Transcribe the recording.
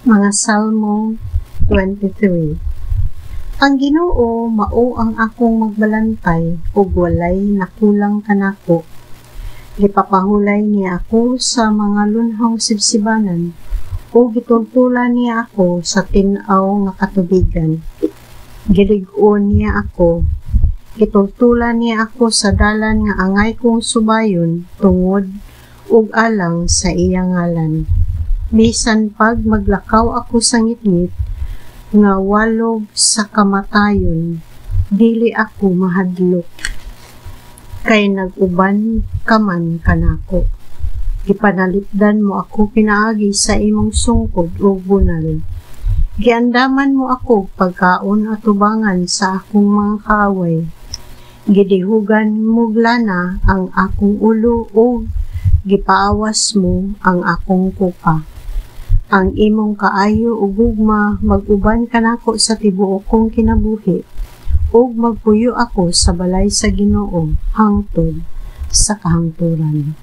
Mga Salmo 23. Ang Ginoo mao ang akong magbalantay ug walay nakulang kanako. Gipapahulay niya ako sa mga lunhong sibsibanan ug gitultulan niya ako sa tin-aw nga katubigan. Gilig-on niya ako. Gitultulan niya ako sa dalan nga angay kong subayon tungod ug alang sa iyang ngalan. Bisan pag maglakaw ako sa ngitngit, nga walog sa kamatayon, dili ako mahadlok. Kay nag-uban ka man kanako. Ipanalipdan mo ako pinaagi sa imong sungkod o bunal. Giandaman mo ako pagkaon at tubangan sa akong mga kaaway. Gidihugan mo glana ang akong ulo o gipaawas mo ang akong kupa. Ang imong kaayo ug gugma mag-uban kanako sa tibuok kong kinabuhi ug magpuyo ako sa balay sa Ginoo hangtod sa kahangturan.